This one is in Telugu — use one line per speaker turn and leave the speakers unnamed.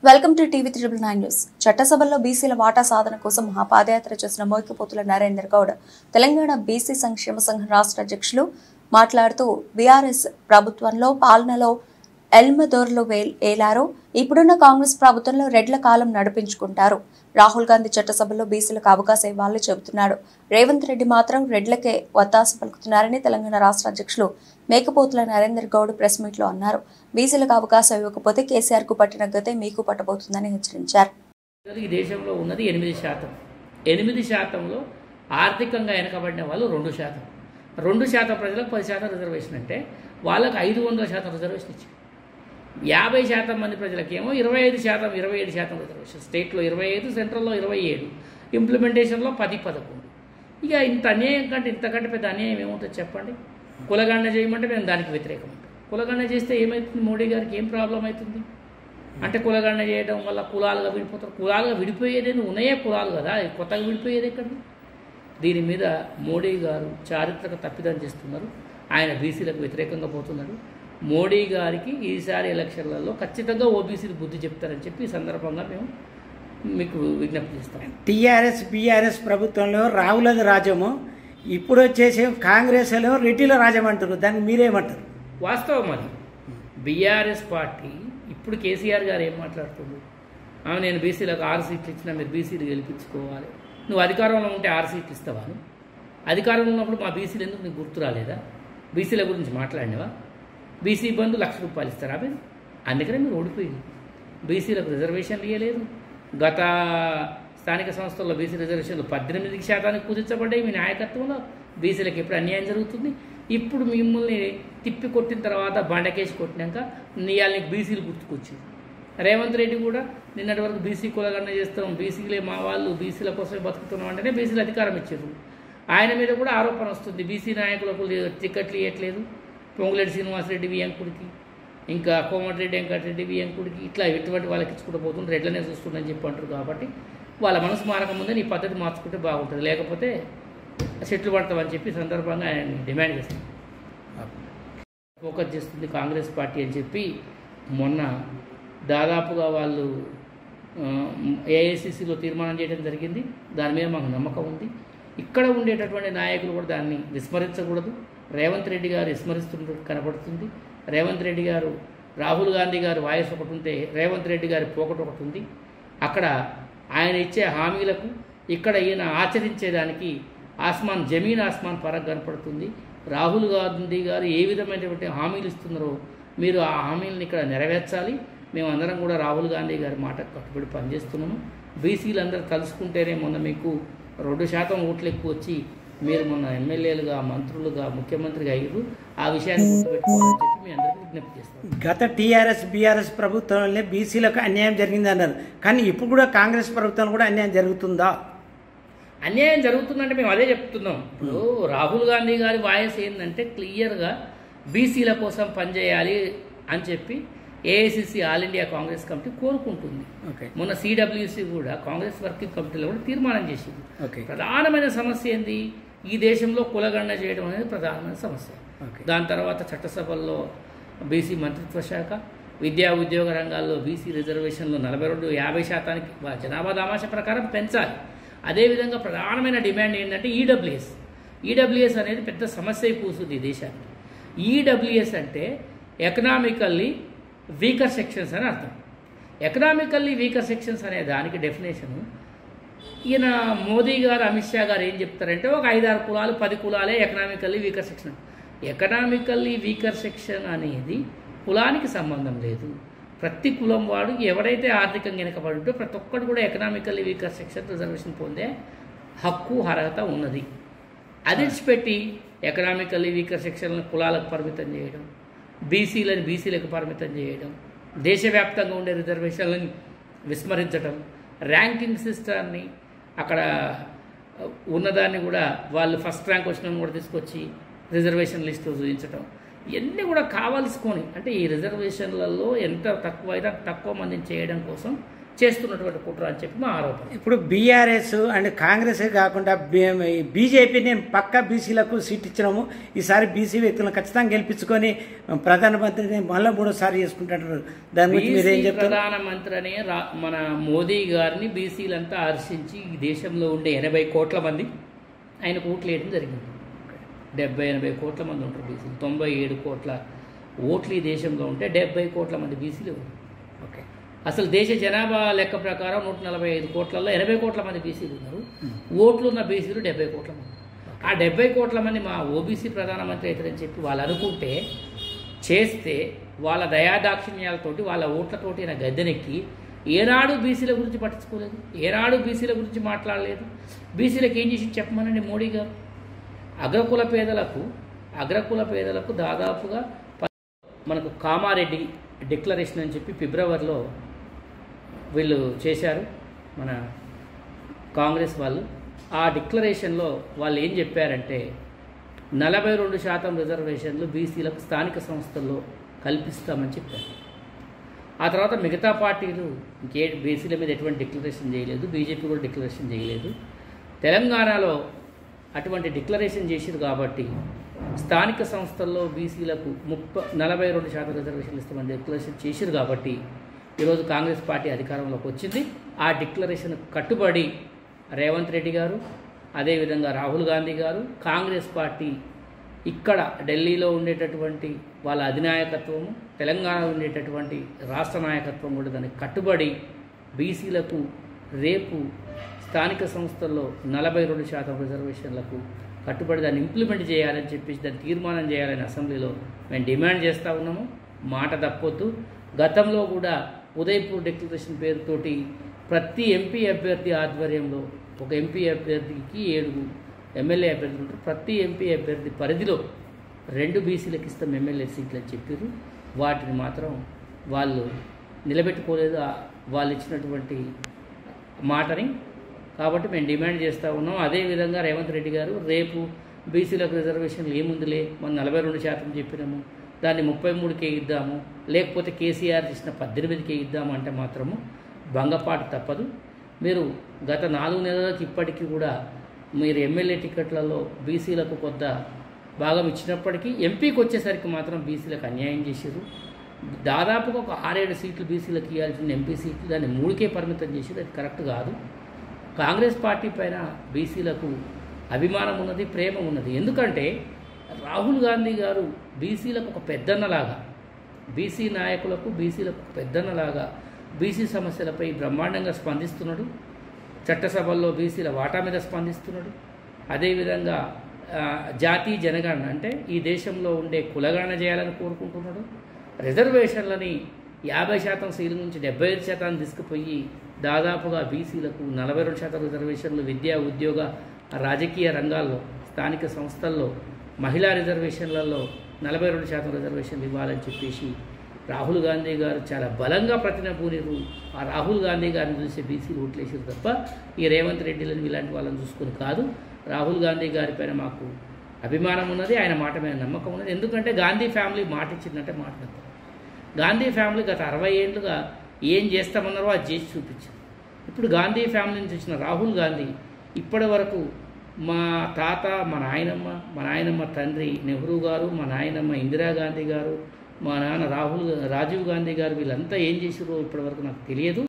Welcome to TV 9 news. చట్టసభలో బీసీల వాటా సాధన కోసం మహాపాదయాత్ర చేసిన మోయికపోతుల నరేందర్ గౌడ్ తెలంగాణ బీసీ సంక్షేమ సంఘం రాష్ట్ర అధ్యక్షులు మాట్లాడుతూ బీఆర్ఎస్ ప్రభుత్వంలో పాలనలో ఎల్మదోర్లు ఏలారు. ఇప్పుడున్న కాంగ్రెస్ ప్రభుత్వంలో రెడ్ల కాలం నడిపించుకుంటారు. రాహుల్ గాంధీ చట్టసభలో బీసీలకు అవకాశం ఇవ్వాలని చెబుతున్నాడు. రేవంత్ రెడ్డి మాత్రం రెడ్లకే వత్తాసు పలుకుతున్నారని తెలంగాణ రాష్ట్ర అధ్యక్షులు మేకపోతుల నరేందర్ గౌడ్ ప్రెస్ మీట్ లో అన్నారు. బీసీలకు అవకాశం ఇవ్వకపోతే కేసీఆర్ కు పట్టిన గతే మీకు పట్టబోతుందని హెచ్చరించారు.
ఈ దేశంలో ఉన్నది 8%. 8%లో ఆర్థికంగా వెనకబడిన వాళ్ళు 2%. 2% ప్రజలకు 10% రిజర్వేషన్ అంటే వాళ్ళకి 500% రిజర్వేషన్ ఇచ్చారు. 50% మంది ప్రజలకేమో 27% రిజర్వేషన్. స్టేట్లో 25, సెంట్రల్లో 27, ఇంప్లిమెంటేషన్లో 10-11. ఇక ఇంత అన్యాయం కంటే ఇంతకంటే పెద్ద అన్యాయం ఏముంటుంది చెప్పండి. కులగణన చేయమంటే మేము దానికి వ్యతిరేకం ఉంటాం. కులగణన చేస్తే ఏమవుతుంది? మోడీ గారికి ఏం ప్రాబ్లం అవుతుంది అంటే కులగణన చేయడం వల్ల కులాలుగా విడిపోతారు. కులాలుగా విడిపోయేది ఉన్నాయే కులాలు కదా, కొత్తగా విడిపోయేది ఎక్కడ? దీని మీద మోడీ గారు చారిత్రక తప్పిదం చేస్తున్నారు. ఆయన బీసీలకు వ్యతిరేకంగా పోతున్నాడు. మోడీ గారికి ఈసారి ఎలక్షన్లలో ఖచ్చితంగా ఓబీసీలు బుద్ధి చెప్తారని చెప్పి ఈ సందర్భంగా మేము మీకు విజ్ఞప్తి చేస్తాం.
టీఆర్ఎస్ బీఆర్ఎస్ ప్రభుత్వంలో రావులది రాజ్యము, ఇప్పుడు వచ్చేసి కాంగ్రెస్లో రెడ్డిల రాజ్యం అంటారు. దాన్ని మీరేమంటారు?
వాస్తవం అది. బీఆర్ఎస్ పార్టీ ఇప్పుడు కేసీఆర్ గారు ఏం మాట్లాడుతుంది? నేను బీసీలకు 6 సీట్లు ఇచ్చినా మీరు బీసీలు గెలిపించుకోవాలి. నువ్వు అధికారంలో ఉంటే 6 సీట్లు ఇస్తావా? అధికారంలో ఉన్నప్పుడు మా బీసీలు ఎందుకు నీకు గుర్తు రాలేదా? బీసీల గురించి మాట్లాడినవా? బీసీ బంధు ₹1,00,000 ఇస్తారా మీరు? అందుకనే మీరు ఓడిపోయింది. బీసీలకు రిజర్వేషన్లు ఇవ్వలేదు. గత స్థానిక సంస్థల్లో బీసీ రిజర్వేషన్లు 18% కుదించబడ్డాయి మీ నాయకత్వంలో. బీసీలకు ఎప్పుడు అన్యాయం జరుగుతుంది. ఇప్పుడు మిమ్మల్ని తిప్పి కొట్టిన తర్వాత బండకేసి కొట్టినాక నీకు బీసీలు గుర్తుకొచ్చింది. రేవంత్ రెడ్డి కూడా నిన్నటి వరకు బీసీ కులగణన చేస్తాం, బీసీలే మా వాళ్ళు, బీసీల కోసమే బతుకుతున్నాం అంటేనే బీసీలు అధికారం ఇచ్చారు. ఆయన మీద కూడా ఆరోపణ వస్తుంది, బీసీ నాయకులకు టికెట్లు ఇవ్వట్లేదు. పొంగులేటి శ్రీనివాసరెడ్డి వియంకుడికి, ఇంకా కోమటిరెడ్డి వెంకటరెడ్డి వియంకుడికి, ఇట్లా ఎటువంటి వాళ్ళకి ఇచ్చుకుంటూ పోతుంది, రెడ్లనే చూస్తుందని చెప్పి అంటారు. కాబట్టి వాళ్ళ మనసు మారకముందే నీ పద్ధతి మార్చుకుంటే బాగుంటుంది, లేకపోతే చెట్లు పడతామని చెప్పి సందర్భంగా ఆయన డిమాండ్ చేస్తుంది. ఫోకస్ చేస్తుంది కాంగ్రెస్ పార్టీ అని చెప్పి మొన్న దాదాపుగా వాళ్ళు ఏఐసిసిలో తీర్మానం చేయడం జరిగింది. దాని మీద మాకు నమ్మకం ఉంది. ఇక్కడ ఉండేటటువంటి నాయకులు కూడా దాన్ని విస్మరించకూడదు. రేవంత్ రెడ్డి గారు విస్మరిస్తున్నట్టు కనబడుతుంది. రేవంత్ రెడ్డి గారు, రాహుల్ గాంధీ గారు వాయిస్ ఒకటి ఉంటే రేవంత్ రెడ్డి గారి పోకట ఒకటి ఉంది. అక్కడ ఆయన ఇచ్చే హామీలకు ఇక్కడ ఈయన ఆచరించేదానికి జమీన్ ఆస్మాన్ ఫరక్ కనపడుతుంది. రాహుల్ గాంధీ గారు ఏ విధమైనటువంటి హామీలు ఇస్తున్నారో మీరు ఆ హామీలను ఇక్కడ నెరవేర్చాలి. మేమందరం కూడా రాహుల్ గాంధీ గారి మాటకు కట్టుబడి పనిచేస్తున్నాము. బీసీలందరూ కలుసుకుంటేనే మొన్న మీకు 2% ఓట్లు ఎక్కువ వచ్చి మీరు మొన్న ఎమ్మెల్యేలుగా, మంత్రులుగా, ముఖ్యమంత్రిగా అయ్యారు. ఆ విషయాన్ని గుర్తుపెట్టుకోవాలని చెప్పి మీ అందరికీ విజ్ఞప్తి చేస్తాం.
గత టీఆర్ఎస్ బీఆర్ఎస్ ప్రభుత్వంలోనే బీసీలకు అన్యాయం జరిగింది అన్నారు. కానీ ఇప్పుడు కూడా కాంగ్రెస్ ప్రభుత్వం కూడా అన్యాయం జరుగుతుందా?
అన్యాయం జరుగుతుందంటే మేము అదే చెప్తున్నాం. ఇప్పుడు రాహుల్ గాంధీ గారి వాయిస్ ఏంటంటే క్లియర్గా బీసీల కోసం పనిచేయాలి అని చెప్పి AICC all India Congress committee కోరుకుంటుంది. మొన్న సిడబ్ల్యూసి కూడా కాంగ్రెస్ వర్కింగ్ కమిటీలో కూడా తీర్మానం చేసింది. ప్రధానమైన సమస్య ఏంది? ఈ దేశంలో కులగణన చేయడం అనేది ప్రధానమైన సమస్య. దాని తర్వాత చట్టసభల్లో బీసీ మంత్రిత్వ శాఖ, విద్యా ఉద్యోగ రంగాల్లో బీసీ రిజర్వేషన్లు 42-50% జనాభా దామాష ప్రకారం పెంచాలి. అదేవిధంగా ప్రధానమైన డిమాండ్ ఏంటంటే ఈడబ్ల్యూఎస్ అనేది పెద్ద సమస్య కూర్చుంది ఈ దేశానికి. ఈడబ్ల్యూఎస్ అంటే ఎకనామికల్లీ వీకర్ సెక్షన్స్ అని అర్థం. ఎకనామికల్లీ వీకర్ సెక్షన్స్ అనే దానికి డెఫినేషను ఈయన మోదీ గారు, అమిత్ షా గారు ఏం చెప్తారంటే ఒక 5-6 కులాలు 10 కులాలే economically weaker section. Economically weaker section అనేది కులానికి సంబంధం లేదు. ప్రతి కులం వాడు ఎవరైతే ఆర్థికంగా వెనకబడి ఉంటే ప్రతి ఒక్కరు కూడా ఎకనామికల్లీ వీకర్ సెక్షన్ రిజర్వేషన్ పొందే హక్కు, అర్హత ఉన్నది. అది పెట్టి ఎకనామికల్లీ వీకర్ సెక్షన్లను కులాలకు పరిమితం చేయడం, బీసీలకు పరిమితం చేయడం, దేశవ్యాప్తంగా ఉండే రిజర్వేషన్లను విస్మరించడం, ర్యాంకింగ్ సిస్టాన్ని అక్కడ ఉన్నదాన్ని కూడా వాళ్ళు ఫస్ట్ ర్యాంక్ వచ్చిన కూడా తీసుకొచ్చి రిజర్వేషన్ లిస్టు చూపించడం, ఇవన్నీ కూడా కావాల్సుకొని అంటే ఈ రిజర్వేషన్లలో ఎంత తక్కువ అయితే తక్కువ మందిని చేయడం కోసం చేస్తున్నటువంటి కుట్ర అని చెప్పి మా ఆరోపణ.
ఇప్పుడు బీఆర్ఎస్ అండ్ కాంగ్రెస్ కాకుండా బీజేపీని పక్కా బీసీలకు సీట్ ఇచ్చినాము, ఈసారి బీసీ వ్యక్తులను ఖచ్చితంగా గెలిపించుకొని ప్రధానమంత్రిని మళ్ళీ మూడోసారి చేసుకుంటారు. దాని గురించి మీరేం చెప్తారు?
ప్రధానమంత్రి అనే మన మోదీ గారిని బీసీలంతా హర్షించి ఈ దేశంలో ఉండే 80 కోట్ల మంది ఆయనకు ఓట్లు వేయడం జరిగింది. 70-80 కోట్ల మంది ఉంటారు బీసీలు. 97 కోట్ల ఓట్లు ఈ దేశంలో ఉంటే 70 కోట్ల మంది బీసీలు.
ఓకే,
అసలు దేశ జనాభా లెక్క ప్రకారం 145 కోట్లలో 80 కోట్ల మంది బీసీలు ఉన్నారు. ఓట్లు ఉన్న బీసీలు 70 కోట్ల మంది. ఆ 70 కోట్ల మంది మా ఓబీసీ ప్రధానమంత్రి అవుతారని చెప్పి వాళ్ళు అనుకుంటే చేస్తే వాళ్ళ దయాదాక్షిణ్యాలతోటి వాళ్ళ ఓట్లతోటి ఆయన గద్దెనెక్కి ఏనాడు బీసీల గురించి పట్టించుకోలేదు, ఏనాడు బీసీల గురించి మాట్లాడలేదు. బీసీలకు ఏం చేసి చెప్పమనండి మోడీ గారు. అగ్రకుల పేదలకు దాదాపుగా మనకు కామారెడ్డి డిక్లరేషన్ అని చెప్పి ఫిబ్రవరిలో వీళ్ళు చేశారు మన కాంగ్రెస్ వాళ్ళు. ఆ డిక్లరేషన్లో వాళ్ళు ఏం చెప్పారంటే 42% రిజర్వేషన్లు బీసీలకు స్థానిక సంస్థల్లో కల్పిస్తామని చెప్పారు. ఆ తర్వాత మిగతా పార్టీలు ఇంకే బీసీల మీద ఎటువంటి డిక్లరేషన్ చేయలేదు, బీజేపీ కూడా డిక్లరేషన్ చేయలేదు. తెలంగాణలో అటువంటి డిక్లరేషన్ చేసిరు కాబట్టి స్థానిక సంస్థల్లో బీసీలకు 42% రిజర్వేషన్లు ఇస్తామని డిక్లరేషన్ చేసిరు కాబట్టి ఈరోజు కాంగ్రెస్ పార్టీ అధికారంలోకి వచ్చింది. ఆ డిక్లరేషన్ కట్టుబడి రేవంత్ రెడ్డి గారు, అదేవిధంగా రాహుల్ గాంధీ గారు, కాంగ్రెస్ పార్టీ ఇక్కడ ఢిల్లీలో ఉండేటటువంటి వాళ్ళ అధినాయకత్వము, తెలంగాణలో ఉండేటటువంటి రాష్ట్ర నాయకత్వం కూడా దానికి కట్టుబడి బీసీలకు రేపు స్థానిక సంస్థల్లో 42% రిజర్వేషన్లకు కట్టుబడి దాన్ని ఇంప్లిమెంట్ చేయాలని చెప్పేసి దాన్ని తీర్మానం చేయాలని అసెంబ్లీలో మేము డిమాండ్ చేస్తూ ఉన్నాము. మాట తప్పొద్దు. గతంలో కూడా ఉదయపూర్ డిక్లరేషన్ పేరుతోటి ప్రతి ఎంపీ అభ్యర్థి ఆధ్వర్యంలో ఒక ఎంపీ అభ్యర్థికి 7 ఎమ్మెల్యే అభ్యర్థులు ఉంటారు. ప్రతి ఎంపీ అభ్యర్థి పరిధిలో 2 బీసీలకు ఇస్తాం ఎమ్మెల్యే సీట్లు అని చెప్పారు. వాటిని మాత్రం వాళ్ళు నిలబెట్టుకోలేదు, వాళ్ళు ఇచ్చినటువంటి మాటని. కాబట్టి మేము డిమాండ్ చేస్తూ ఉన్నాం. అదేవిధంగా రేవంత్ రెడ్డి గారు రేపు బీసీలకు రిజర్వేషన్లు ఏముందిలే, మనం 42% చెప్పినాము, దాన్ని 33కే ఇద్దాము, లేకపోతే కేసీఆర్ చేసిన 18కే ఇద్దాము అంటే మాత్రము భంగపాటు తప్పదు. మీరు గత 4 నెలలకు ఇప్పటికీ కూడా మీరు ఎమ్మెల్యే టికెట్లలో బీసీలకు కొంత భాగం ఇచ్చినప్పటికీ ఎంపీకి వచ్చేసరికి మాత్రం బీసీలకు అన్యాయం చేశారు. దాదాపుగా ఒక 6-7 సీట్లు బీసీలకు ఇవ్వాల్సిన ఎంపీ సీట్లు దాన్ని 3కే పరిమితం చేశారు. అది కరెక్ట్ కాదు. కాంగ్రెస్ పార్టీ పైన బీసీలకు అభిమానం ఉన్నది, ప్రేమ ఉన్నది. ఎందుకంటే రాహుల్ గాంధీ గారు బీసీలకు ఒక పెద్దన్నలాగా, బీసీ నాయకులకు బీసీలకు ఒక పెద్దన్నలాగా బీసీ సమస్యలపై బ్రహ్మాండంగా స్పందిస్తున్నాడు. చట్టసభల్లో బీసీల వాటా మీద స్పందిస్తున్నాడు. అదేవిధంగా జాతీ జనగణన అంటే ఈ దేశంలో ఉండే కులగణన చేయాలని కోరుకుంటున్నాడు. రిజర్వేషన్లని 50% సీట్ల నుంచి 75% తీసుకుపోయి దాదాపుగా బీసీలకు 42% రిజర్వేషన్లు విద్యా, ఉద్యోగ, రాజకీయ రంగాల్లో, స్థానిక సంస్థల్లో, మహిళా రిజర్వేషన్లలో 42% రిజర్వేషన్లు ఇవ్వాలని చెప్పేసి రాహుల్ గాంధీ గారు చాలా బలంగా ప్రతినబూనిరు. ఆ రాహుల్ గాంధీ గారిని చూసి బీసీలు ఓట్లేసారు తప్ప ఈ రేవంత్ రెడ్డిలను ఇలాంటి వాళ్ళని చూసుకొని కాదు. రాహుల్ గాంధీ గారి పైన మాకు అభిమానం ఉన్నది, ఆయన మాట మీద నమ్మకం ఉన్నది. ఎందుకంటే గాంధీ ఫ్యామిలీ మాట ఇచ్చిందంటే మాట తప్ప. గాంధీ ఫ్యామిలీ గత 60 ఏళ్ళుగా ఏం చేస్తామన్నారో అది చేసి చూపించారు. ఇప్పుడు గాంధీ ఫ్యామిలీని చూసిన రాహుల్ గాంధీ ఇప్పటి వరకు మా తాత, మా నాయనమ్మ తండ్రి నెహ్రూ గారు, మా నాయనమ్మ ఇందిరాగాంధీ గారు, మా నాన్న రాజీవ్ గాంధీ గారు వీళ్ళంతా ఏం చేసారో ఇప్పటివరకు నాకు తెలియదు.